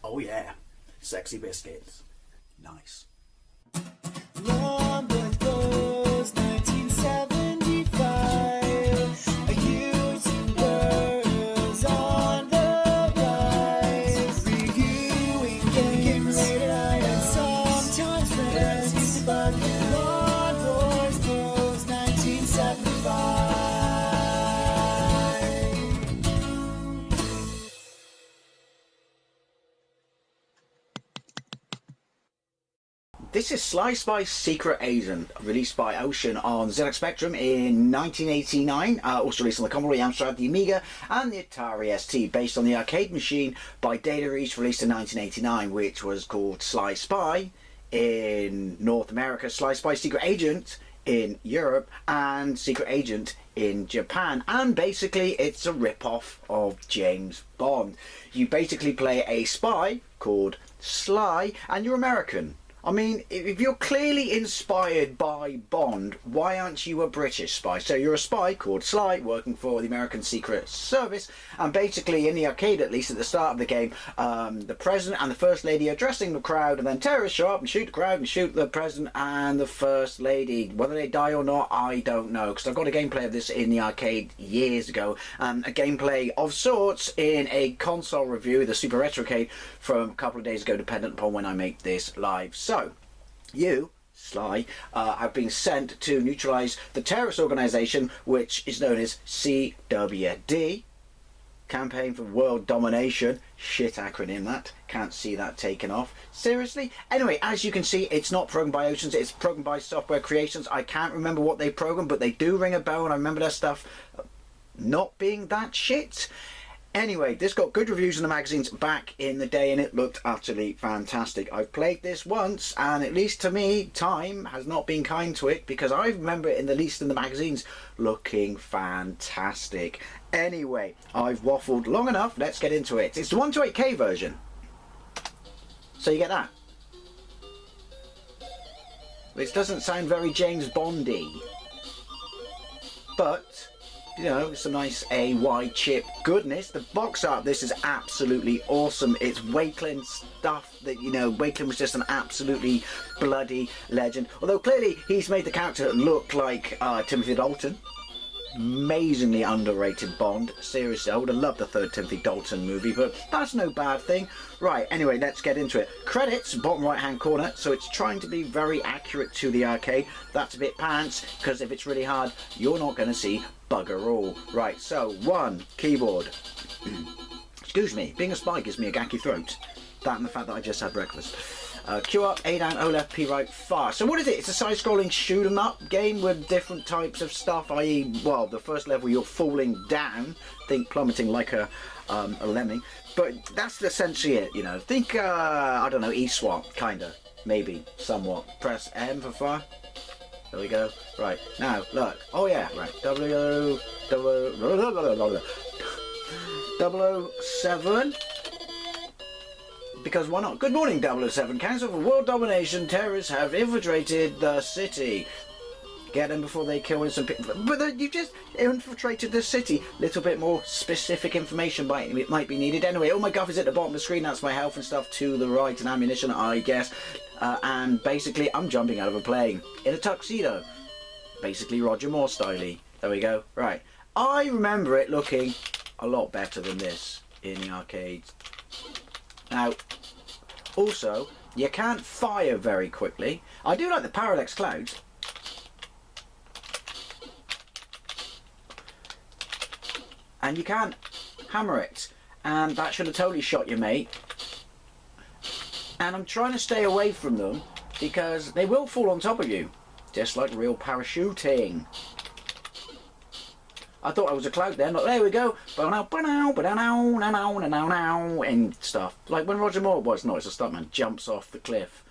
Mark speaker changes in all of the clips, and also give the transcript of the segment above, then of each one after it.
Speaker 1: Oh yeah, sexy biscuits. Nice.
Speaker 2: Long was 1975. A YouTuber on the rise. Reviewing games late at night and sometimes friends. But Long Boys Bros 1975.
Speaker 1: This is SLY Spy Secret Agent, released by Ocean on ZX Spectrum in 1989, also released on the Commodore, the Amstrad, the Amiga and the Atari ST, based on the arcade machine by Data East, released in 1989, which was called SLY Spy in North America, SLY Spy Secret Agent in Europe, and Secret Agent in Japan. And basically it's a rip-off of James Bond. You basically play a spy called Sly, and you're American. I mean, if you're clearly inspired by Bond, why aren't you a British spy? So you're a spy called Sly, working for the American Secret Service, and basically in the arcade, at least at the start of the game, the President and the First Lady are addressing the crowd, and then terrorists show up and shoot the crowd and shoot the President and the First Lady. Whether they die or not, I don't know, because I've got a gameplay of this in the arcade years ago, a gameplay of sorts in a console review, the Super Retrocade, from a couple of days ago, dependent upon when I make this live. So, you, Sly, have been sent to neutralise the terrorist organisation which is known as CWD, Campaign for World Domination. Shit acronym that. Can't see that taken off. Seriously? Anyway, as you can see, it's not programmed by Oceans, it's programmed by Software Creations. I can't remember what they programmed, but they do ring a bell, and I remember their stuff not being that shit. Anyway, this got good reviews in the magazines back in the day, and it looked utterly fantastic. I've played this once, and at least to me, time has not been kind to it, because I remember it, at least in the magazines, looking fantastic. Anyway, I've waffled long enough, let's get into it. It's the 128K version. So you get that. Which doesn't sound very James Bondy. But you know, some nice AY chip goodness. The box art, this is absolutely awesome. It's Wakelin stuff that, you know, Wakelin was just an absolutely bloody legend. Although clearly he's made the character look like Timothy Dalton. Amazingly underrated Bond. Seriously, I would have loved the third Timothy Dalton movie, but that's no bad thing. Right, anyway, let's get into it. Credits, bottom right hand corner, so it's trying to be very accurate to the arcade. That's a bit pants, because if it's really hard, you're not going to see bugger all. Right, so, 1, keyboard. Excuse me, being a spy gives me a ganky throat. That and the fact that I just had breakfast. Q up, A down, O left, P right, far. So what is it? It's a side-scrolling shoot-'em-up game with different types of stuff, i.e., well, the first level you're falling down, think plummeting like a lemming, but that's essentially it, you know. Think, I don't know, E-SWAT, kinda, maybe, somewhat. Press M for far. There we go. Right, now, look. Oh yeah, right. 007. Because why not? Good morning, 007. Council for World Domination. Terrorists have infiltrated the city. Get them before they kill some people. But you just infiltrated the city. Little bit more specific information might be needed. Anyway, all my guff is at the bottom of the screen. That's my health and stuff to the right, and ammunition, I guess. And basically, I'm jumping out of a plane in a tuxedo. Basically, Roger Moore style-y. There we go. Right. I remember it looking a lot better than this in the arcades. Now, also, you can't fire very quickly. I do like the parallax clouds. And you can't hammer it. And that should have totally shot your mate. And I'm trying to stay away from them because they will fall on top of you. Just like real parachuting. I thought I was a cloud then, but there we go. And stuff. Like when Roger Moore was, no, it's a stuntman, jumps off the cliff.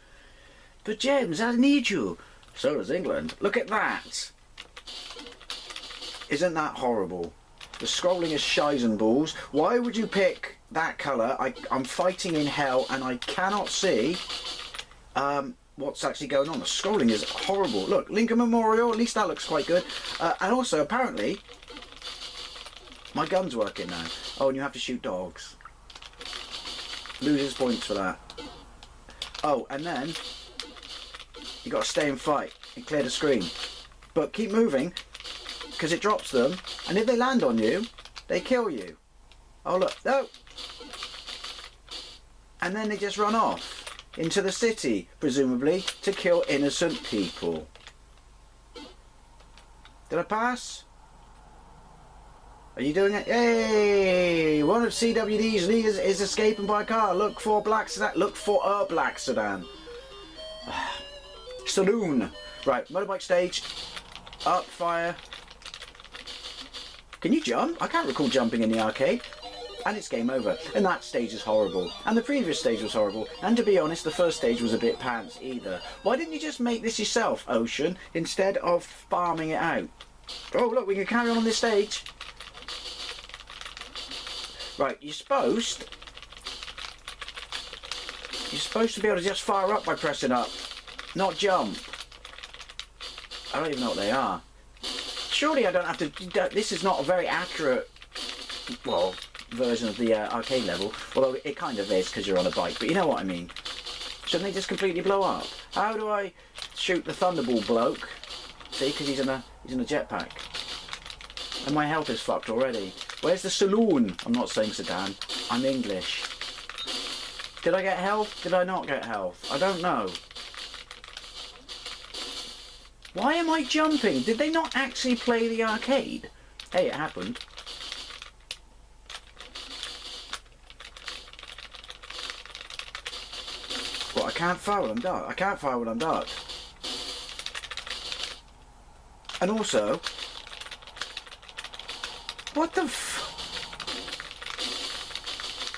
Speaker 1: But James, I need you. So does England. Look at that. Isn't that horrible? The scrolling is shizen balls. Why would you pick that colour? I'm fighting in hell and I cannot see what's actually going on. The scrolling is horrible. Look, Lincoln Memorial, at least that looks quite good. And also, apparently, my gun's working now. Oh, and you have to shoot dogs. Loses points for that. Oh, and then you got to stay and fight and clear the screen. But keep moving, because it drops them, and if they land on you, they kill you. Oh look, no! And then they just run off into the city, presumably, to kill innocent people. Did I pass? Are you doing it? Yay! One of CWD's leaders is escaping by car. Look for black sedan. Look for a black sedan. Saloon. Right, motorbike stage. Up, fire. Can you jump? I can't recall jumping in the arcade. And it's game over. And that stage is horrible. And the previous stage was horrible. And to be honest, the first stage was a bit pants either. Why didn't you just make this yourself, Ocean, instead of farming it out? Oh, look, we can carry on this stage. Right, you're supposed to be able to just fire up by pressing up, not jump. I don't even know what they are. Surely I don't have to. This is not a very accurate, well, version of the arcade level. Although it kind of is because you're on a bike. But you know what I mean. Shouldn't they just completely blow up? How do I shoot the Thunderball bloke? See, because he's in a jetpack. And my health is fucked already. Where's the saloon? I'm not saying sedan. I'm English. Did I get health? Did I not get health? I don't know. Why am I jumping? Did they not actually play the arcade? Hey, it happened. Well, I can't fire when I'm dark. I can't fire when I'm dark. And also, what the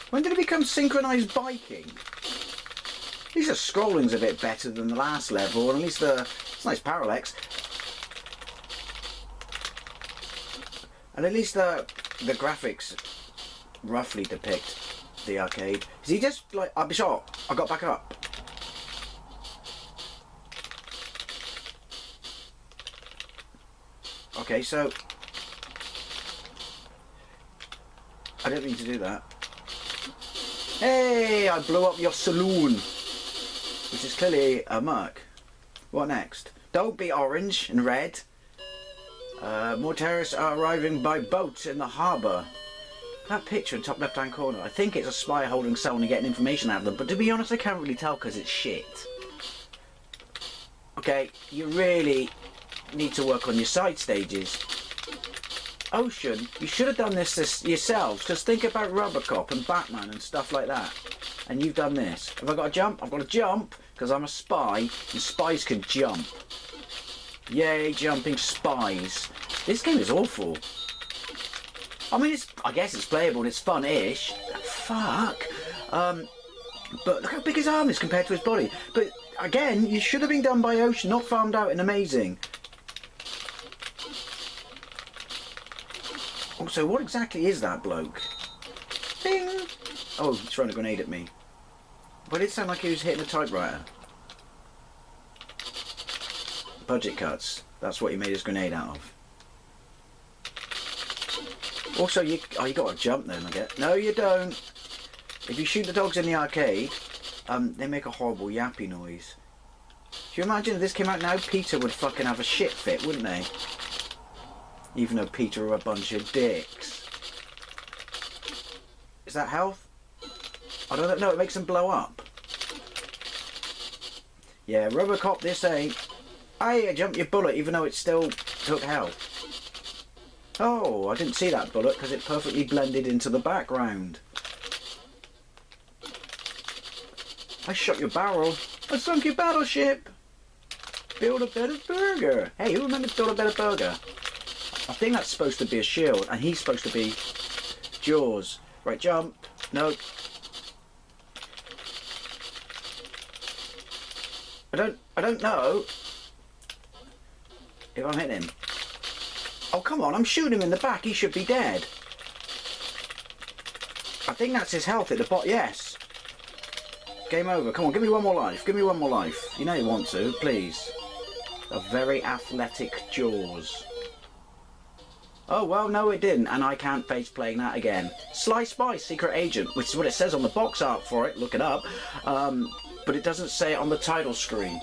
Speaker 1: when did it become synchronized biking? At least the scrolling's a bit better than the last level, and at least it's nice parallax. And at least the graphics roughly depict the arcade. Is he just like, I'll be shot, I got back up. Okay, so I didn't mean to do that. Hey, I blew up your saloon, which is clearly a murk. What next? Don't be orange and red. More terrorists are arriving by boat in the harbour. That picture in top left hand corner, I think it's a spy holding someone and getting information out of them, but to be honest I can't really tell because it's shit. Okay, you really need to work on your side stages. Ocean, you should have done this yourselves. Just think about Robocop and Batman and stuff like that. And you've done this. Have I got to jump? I've got to jump because I'm a spy and spies can jump. Yay, jumping spies. This game is awful. I mean, I guess it's playable and it's fun-ish. Fuck. But look how big his arm is compared to his body. But again, you should have been done by Ocean, not farmed out in Amazing. Also, what exactly is that bloke? Bing! Oh, he's throwing a grenade at me. But it sounded like he was hitting a typewriter. Budget cuts. That's what he made his grenade out of. Also, you got to jump then, I guess. No, you don't. If you shoot the dogs in the arcade, they make a horrible yappy noise. Can you imagine if this came out now? Peter would fucking have a shit fit, wouldn't they? Even though Peter are a bunch of dicks. Is that health? I don't know, it makes them blow up. Yeah, Robocop, this ain't. I jumped your bullet even though it still took health. Oh, I didn't see that bullet because it perfectly blended into the background. I shot your barrel. I sunk your battleship. Build a better burger. Hey, who remembers build a better burger? I think that's supposed to be a shield, and he's supposed to be Jaws. Right, jump. No. I don't know if I'm hitting him. Oh, come on, I'm shooting him in the back. He should be dead. I think that's his health at the bottom. Yes. Game over. Come on, give me one more life. Give me one more life. You know you want to, please. A very athletic Jaws. Oh, well, no it didn't, and I can't face playing that again. SLY Spy Secret Agent, which is what it says on the box art for it, look it up, but it doesn't say it on the title screen.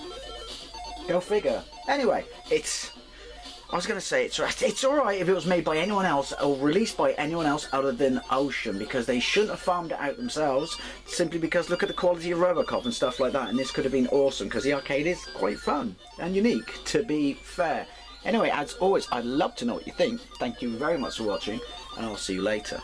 Speaker 1: Go figure. Anyway, I was going to say, it's alright if it was made by anyone else or released by anyone else other than Ocean, because they shouldn't have farmed it out themselves, simply because look at the quality of Robocop and stuff like that, and this could have been awesome, because the arcade is quite fun and unique, to be fair. Anyway, as always, I'd love to know what you think. Thank you very much for watching, and I'll see you later.